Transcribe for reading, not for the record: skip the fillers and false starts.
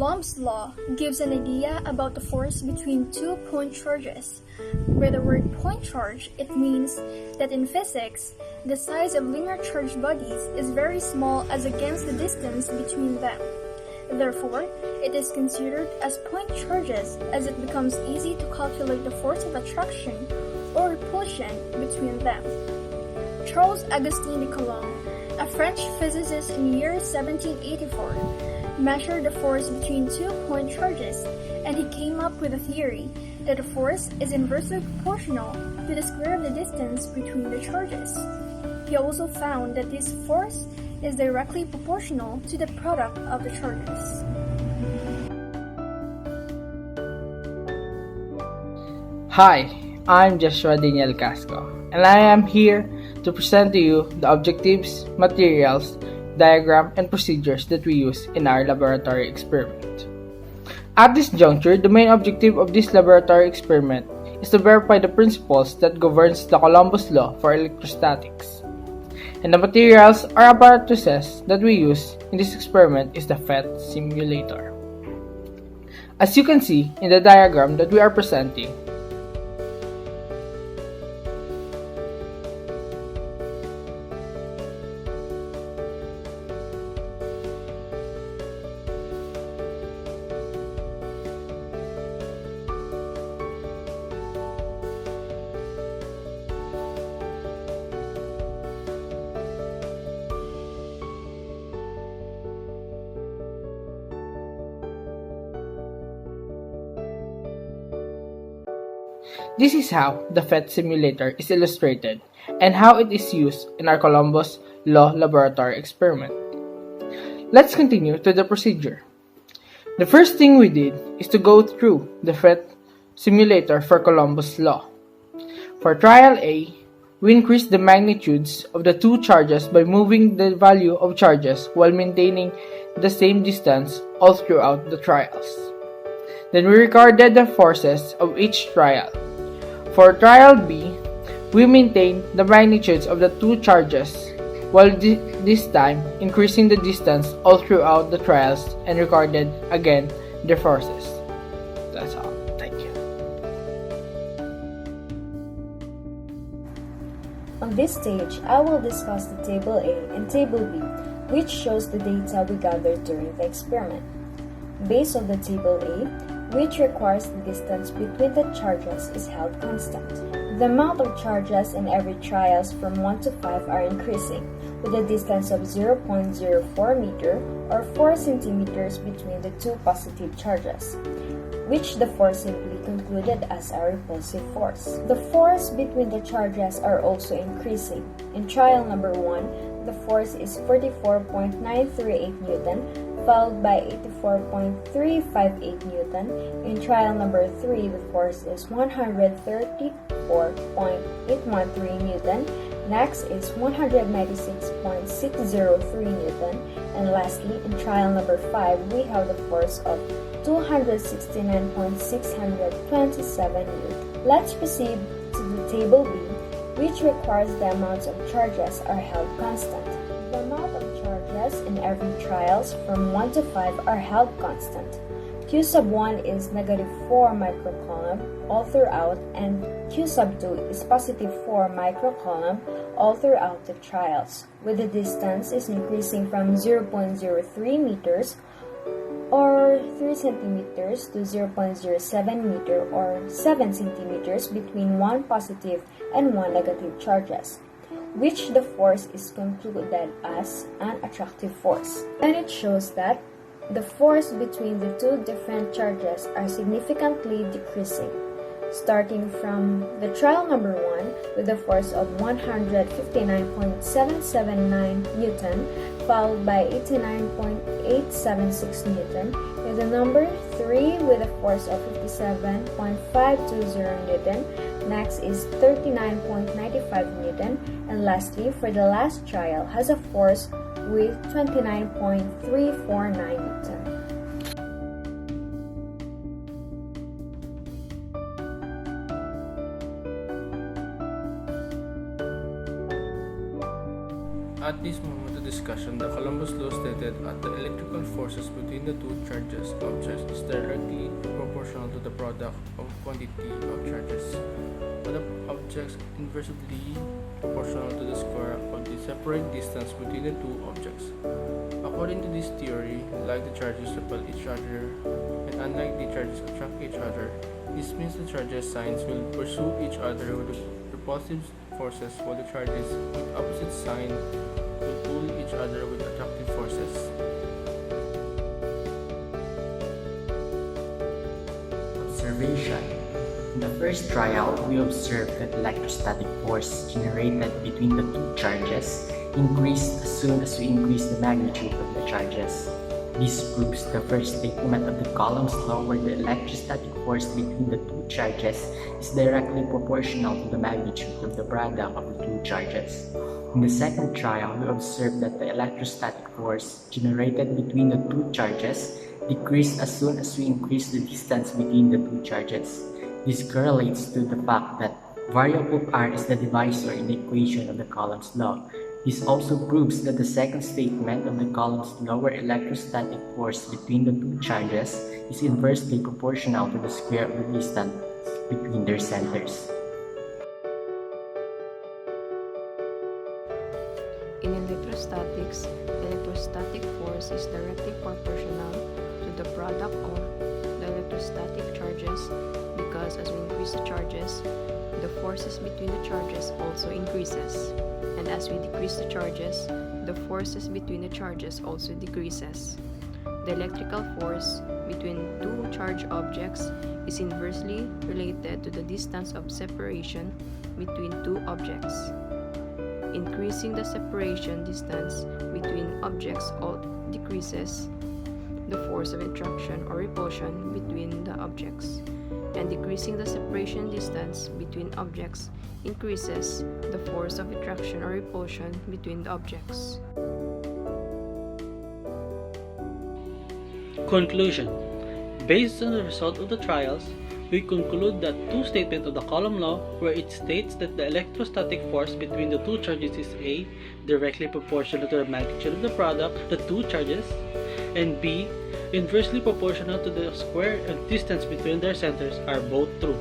Coulomb's law gives an idea about the force between two point charges. By the word point charge, it means that in physics, the size of linear charged bodies is very small as against the distance between them. Therefore, it is considered as point charges as it becomes easy to calculate the force of attraction or repulsion between them. Charles Augustin de Coulomb, a French physicist in the year 1784, measured the force between two point charges, and he came up with a theory that the force is inversely proportional to the square of the distance between the charges. He also found that this force is directly proportional to the product of the charges. Hi, I'm Joshua Daniel Casco, and I am here to present to you the objectives, materials, diagram, and procedures that we use in our laboratory experiment. At this juncture, the main objective of this laboratory experiment is to verify the principles that governs the Coulomb's law for electrostatics. And the materials or apparatuses that we use in this experiment is the PhET simulator. As you can see in the diagram that we are presenting, this is how the PhET simulator is illustrated and how it is used in our Coulomb's law laboratory experiment. Let's continue to the procedure. The first thing we did is to go through the PhET simulator for Coulomb's law. For trial A, we increased the magnitudes of the two charges by moving the value of charges while maintaining the same distance all throughout the trials. Then we recorded the forces of each trial. For trial B, we maintained the magnitudes of the two charges while this time increasing the distance all throughout the trials and recorded again the forces. That's all. Thank you. On this stage, I will discuss the Table A and Table B, which shows the data we gathered during the experiment. Based on the Table A, which requires the distance between the charges is held constant. The amount of charges in every trials from 1 to 5 are increasing, with a distance of 0.04 meter or 4 centimeters between the two positive charges, which the force simply concluded as a repulsive force. The force between the charges are also increasing. In trial number 1, the force is 44.938 Newton, followed by 84.358 Newton. In trial number 3, the force is 134.813 Newton. Next is 196.603 Newton. And lastly, in trial number 5, we have the force of 269.627 Newton. Let's proceed to the Table B, which requires the amounts of charges are held constant. The amount of charges in every trials from 1 to 5 are held constant. Q sub 1 is -4 microcoulomb all throughout, and Q sub 2 is +4 microcoulomb all throughout the trials, with the distance is increasing from 0.03 meters or 3 centimeters to 0.07 meter or 7 centimeters between one positive and one negative charges, which the force is concluded as an attractive force. And it shows that the force between the two different charges are significantly decreasing, starting from the trial number 1 with a force of 159.779 Newton, followed by 89.876 Newton, with the number 3 with a force of 57.520 Newton. Next is 39.95 Newton, and lastly, for the last trial, has a force with 29.349 Newton. At this moment of discussion, the Columbus law stated that the electrical forces between the two charges objects is directly proportional to the product of quantity of charges, but the objects inversely proportional to the square of the separate distance between the two objects. According to this theory, like the charges repel each other, and unlike the charges attract each other, this means the charges signs will pursue each other with repulsive forces, while the charges with opposite sign will pull each other with attractive forces. Observation. In the first trial, we observed that electrostatic force generated between the two charges increased as soon as we increase the magnitude of the charges. This proves the first statement of the Coulomb's law, where the electrostatic force between the two charges is directly proportional to the magnitude of the product of the two charges. In the second trial, we observed that the electrostatic force generated between the two charges decreased as soon as we increase the distance between the two charges. This correlates to the fact that variable r is the divisor in the equation of the Coulomb's law. This also proves that the second statement of the Coulomb's law, where electrostatic force between the two charges is inversely proportional to the square of the distance between their centers. In electrostatics, electrostatic force is directly proportional to the product of the electrostatic charges, because as we increase the charges, the forces between the charges also increases. And as we decrease the charges, the forces between the charges also decreases. The electrical force between two charged objects is inversely related to the distance of separation between two objects. Increasing the separation distance between objects decreases the force of attraction or repulsion between the objects, and decreasing the separation distance between objects increases the force of attraction or repulsion between the objects. Conclusion. Based on the result of the trials, we conclude that two statements of the Coulomb law, where it states that the electrostatic force between the two charges is A, directly proportional to the magnitude of the product, the two charges, and B, inversely proportional to the square and distance between their centers, are both true.